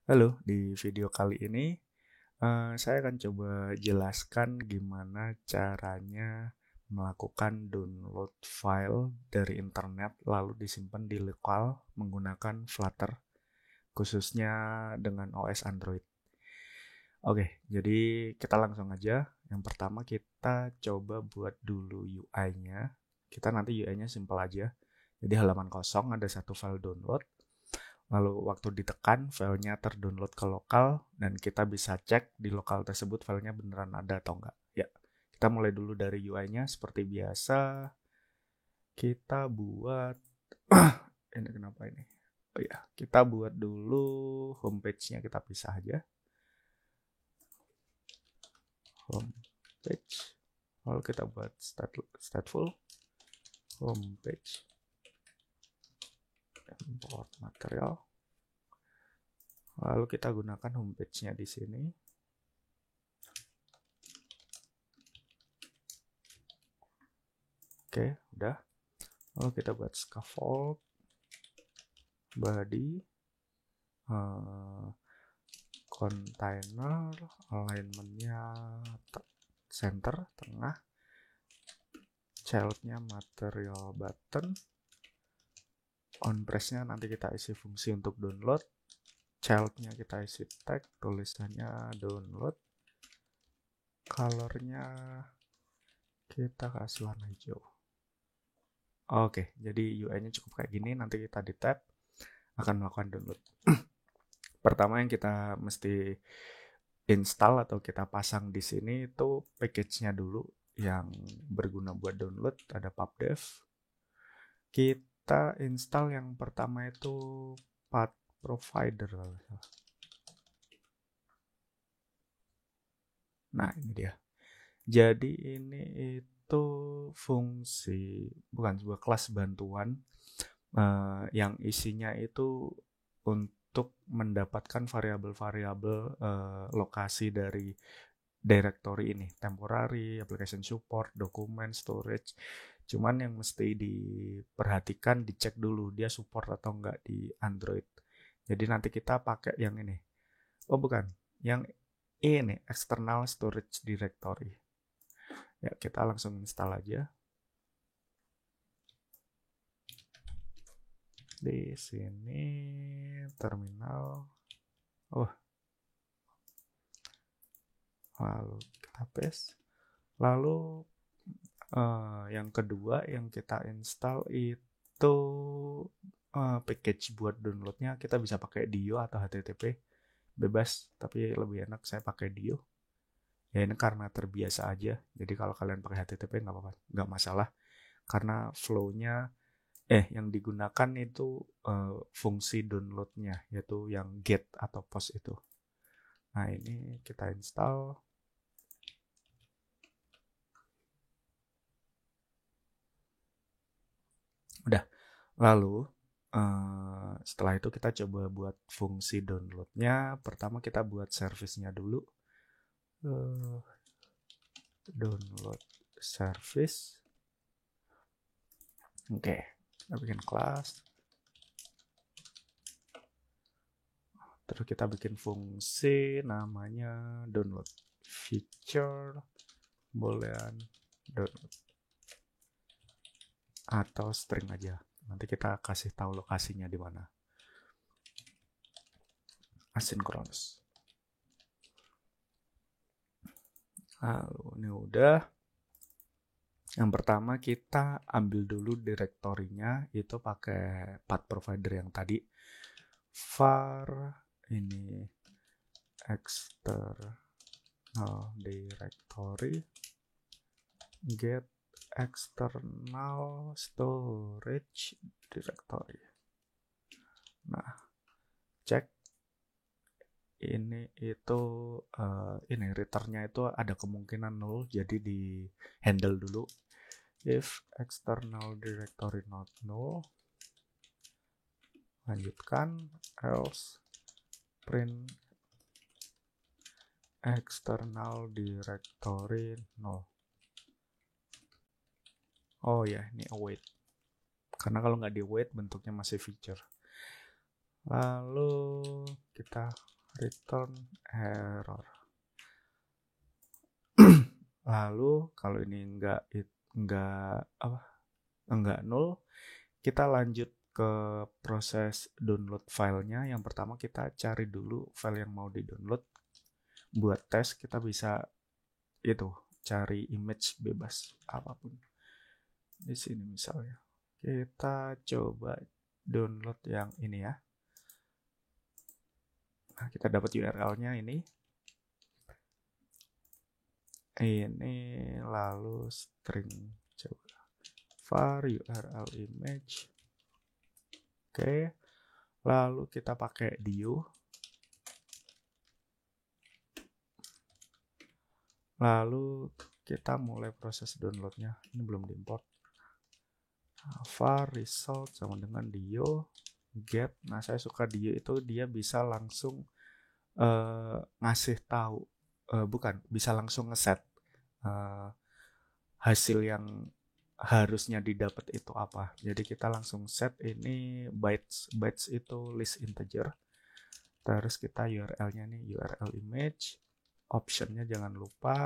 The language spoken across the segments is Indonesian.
Halo, di video kali ini saya akan coba jelaskan gimana caranya melakukan download file dari internet lalu disimpan di lokal menggunakan Flutter, khususnya dengan OS Android. Oke, jadi kita langsung aja. Yang pertama kita coba buat dulu UI-nya. Kita nanti UI-nya simple aja. Jadi halaman kosong ada satu file download. Lalu waktu ditekan, filenya terdownload ke lokal dan kita bisa cek di lokal tersebut filenya beneran ada atau enggak. Ya, kita mulai dulu dari UI-nya seperti biasa. Kita buat ini kenapa ini? Oh ya, kita buat dulu homepage-nya kita pisah aja. Homepage. Lalu kita buat stateful homepage. Import material. Lalu kita gunakan homepage-nya di sini. Oke, udah. Lalu kita buat scaffold, body, container, alignmentnya center, tengah, childnya material button, on press-nya nanti kita isi fungsi untuk download, childnya kita isi tag, tulisannya download, colornya kita kasih warna hijau. Oke, jadi UI-nya cukup kayak gini, nanti kita di tab akan melakukan download. Pertama yang kita mesti install atau kita pasang di sini itu package-nya dulu yang berguna buat download, ada pubdev. Kita install yang pertama itu path provider. Nah, ini dia. Jadi ini itu fungsi, bukan sebuah kelas bantuan yang isinya itu untuk mendapatkan variabel-variabel lokasi dari directory ini, temporary, application support, dokumen, storage. Cuman yang mesti diperhatikan, dicek dulu dia support atau enggak di Android. Jadi nanti kita pakai yang ini. Oh bukan, yang ini external storage directory. Ya, kita langsung install aja. Di sini terminal. Oh, lalu kita paste. Lalu yang kedua yang kita install itu package buat downloadnya kita bisa pakai Dio atau HTTP, bebas, tapi lebih enak saya pakai Dio. Ya ini karena terbiasa aja. Jadi kalau kalian pakai HTTP nggak apa-apa, nggak masalah. Karena flow-nya yang digunakan itu fungsi downloadnya, yaitu yang get atau post itu. Nah ini kita install. Udah. Lalu setelah itu kita coba buat fungsi downloadnya. Pertama kita buat service-nya dulu. Download service. Oke, kita bikin kelas. Terus kita bikin fungsi namanya download feature boolean download atau string aja. Nanti kita kasih tahu lokasinya di mana. Asynchronous. Lalu ini udah. Yang pertama kita ambil dulu direktorinya, itu pakai path provider yang tadi. Var ini external directory get external storage directory. Nah, cek ini itu ini returnnya itu ada kemungkinan null, jadi di handle dulu. If external directory not null, lanjutkan, else print external directory null. Oh ya, ini await. Karena kalau nggak di await bentuknya masih feature. Lalu kita return error. Lalu kalau ini enggak null, kita lanjut ke proses download filenya. Yang pertama kita cari dulu file yang mau di-download. Buat tes kita bisa cari image bebas apapun. Di sini misalnya kita coba download yang ini ya. Nah, kita dapat URL-nya ini, lalu string coba var URL image. Oke, lalu kita pakai Dio, lalu kita mulai proses downloadnya. Ini belum diimport. Var result sama dengan Dio get. Nah, saya suka Dio itu dia bisa langsung ngasih tahu, bisa langsung ngeset hasil yang harusnya didapat itu apa. Jadi kita langsung set ini bytes itu list integer. Terus kita URL-nya nih URL image, optionnya jangan lupa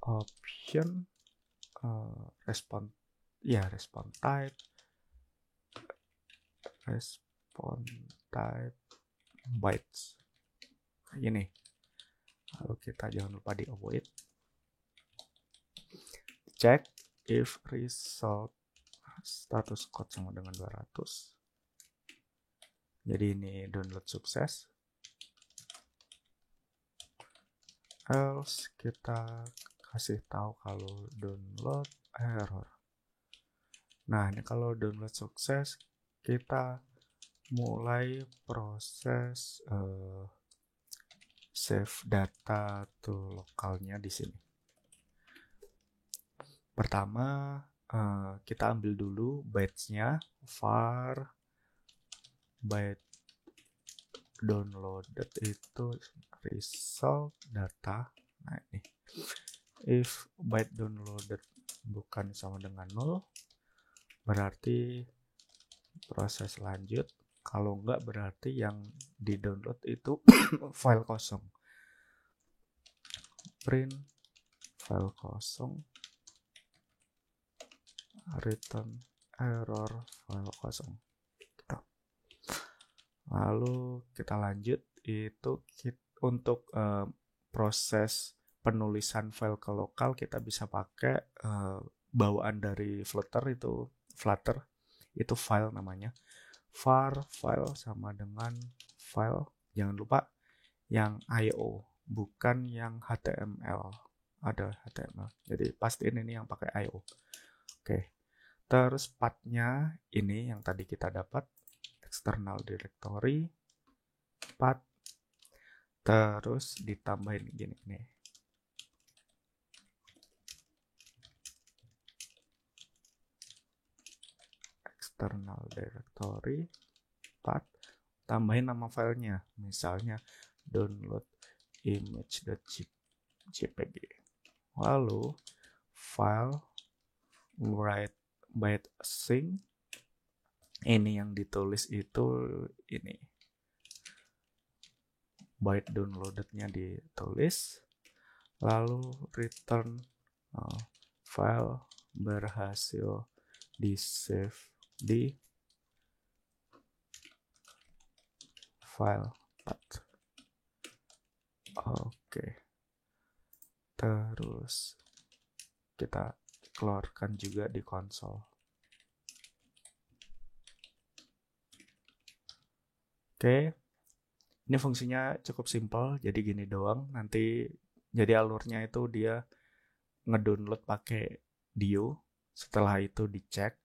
option response type bytes ini. Lalu kita jangan lupa di avoid. Check if result status code sama dengan 200. Jadi ini download sukses. Else kita kasih tahu kalau download error. Nah, ini kalau download sukses, kita mulai proses save data to lokalnya di sini. Pertama, kita ambil dulu bytes-nya, var byte downloaded itu result data. Nah, ini if byte downloaded bukan sama dengan 0, berarti proses lanjut. Kalau enggak, berarti yang di download itu file kosong. Print file kosong, return error file kosong. Lalu kita lanjut, itu untuk proses penulisan file ke lokal kita bisa pakai bawaan dari Flutter itu file namanya. Var file sama dengan file, jangan lupa yang IO bukan yang HTML. Ada HTML, jadi pastiin ini yang pakai IO. Oke, terus path-nya ini yang tadi kita dapat, external directory path, terus ditambahin gini nih, external directory path, tambahin nama filenya, misalnya download image.jpg. Lalu file write byte string, ini yang ditulis itu ini, byte downloadednya ditulis, lalu return file berhasil di save di file path. Oke. Terus kita keluarkan juga di konsol. Oke. Ini fungsinya cukup simpel, jadi gini doang. Nanti jadi alurnya itu dia ngedownload pakai Dio. Setelah itu dicek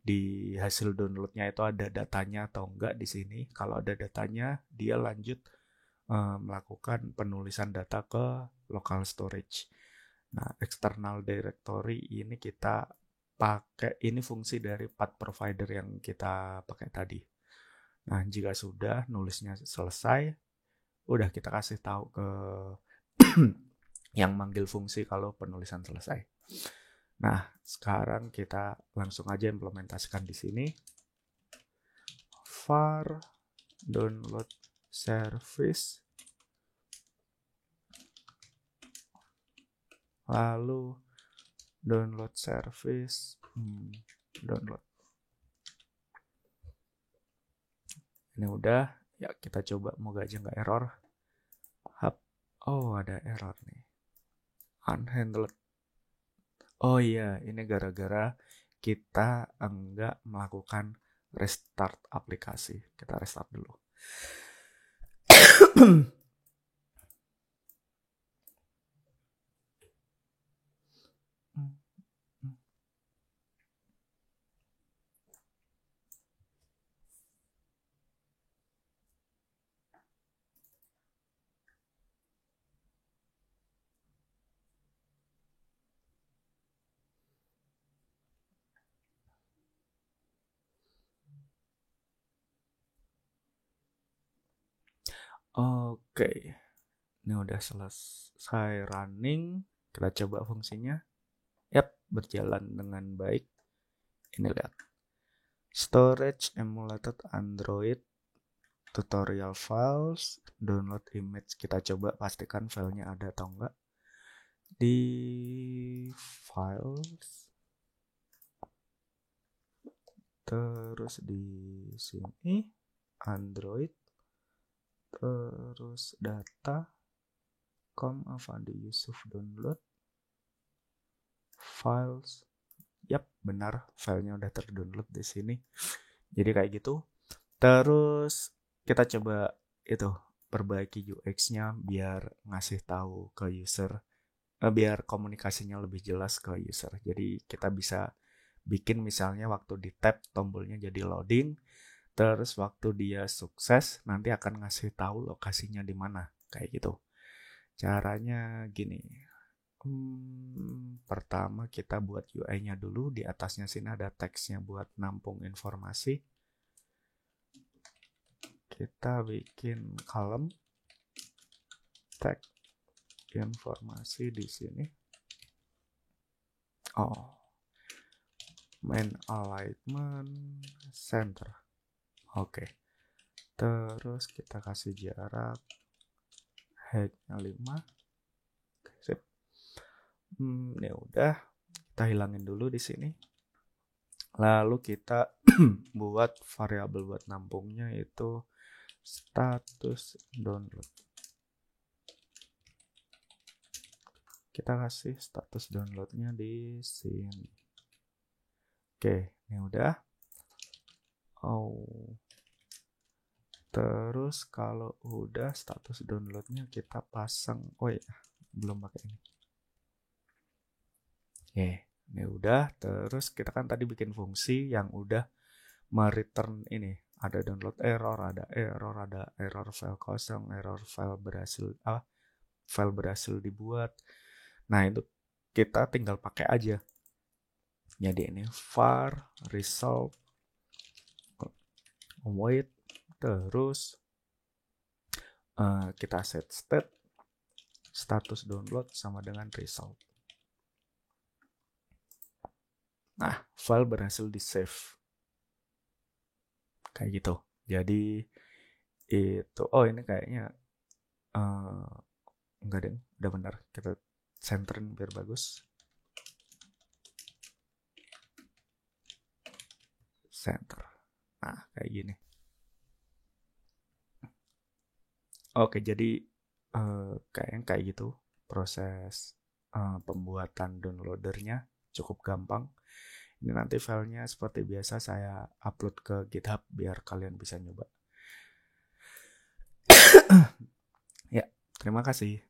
di hasil downloadnya itu ada datanya atau enggak di sini. Kalau ada datanya, dia lanjut melakukan penulisan data ke local storage. Nah, external directory ini kita pakai, ini fungsi dari path provider yang kita pakai tadi. Nah, jika sudah nulisnya selesai, udah kita kasih tahu ke yang manggil fungsi kalau penulisan selesai. Nah, sekarang kita langsung aja implementasikan di sini. Var download service, lalu download service, download. Ini udah, ya kita coba, moga aja nggak error. Oh, ada error nih, unhandled. Oh iya, ini gara-gara kita enggak melakukan restart aplikasi. Kita restart dulu. Oke, ini udah selesai running. Kita coba fungsinya. Yap, berjalan dengan baik. Ini lihat. Storage emulated Android tutorial files, download image. Kita coba pastikan filenya ada atau enggak. Di files, terus di sini Android, terus data, Avandi Yusuf download, files. Yap, benar, filenya udah terdownload di sini. Jadi kayak gitu. Terus kita coba itu perbaiki UX-nya biar ngasih tahu ke user, biar komunikasinya lebih jelas ke user. Jadi kita bisa bikin misalnya waktu di tab tombolnya jadi loading, terus waktu dia sukses nanti akan ngasih tahu lokasinya di mana, kayak gitu. Caranya gini. Pertama kita buat UI-nya dulu. Di atasnya sini ada teksnya buat nampung informasi. Kita bikin column tag informasi di sini. Main alignment center. Oke. Terus kita kasih jarak height-nya 5. Sip. Ini udah, kita hilangin dulu di sini. Lalu kita buat variabel buat nampungnya itu status download. Kita kasih status downloadnya di sini. Oke, ini udah. Terus kalau udah status downloadnya kita pasang. Oh ya, belum pakai ini. Oke, ini udah. Terus kita kan tadi bikin fungsi yang udah mereturn ini. Ada download error, ada error file kosong, error file berhasil dibuat. Nah, itu kita tinggal pakai aja. Jadi ini var result await, terus kita set status download sama dengan result. Nah, file berhasil di save. Kayak gitu. Jadi itu, ini kayaknya enggak deh, udah benar. Kita centerin biar bagus. Center. Nah, kayak gini. Oke, jadi kayak gitu proses pembuatan downloadernya cukup gampang. Ini nanti filenya seperti biasa saya upload ke GitHub biar kalian bisa nyoba. Ya, terima kasih.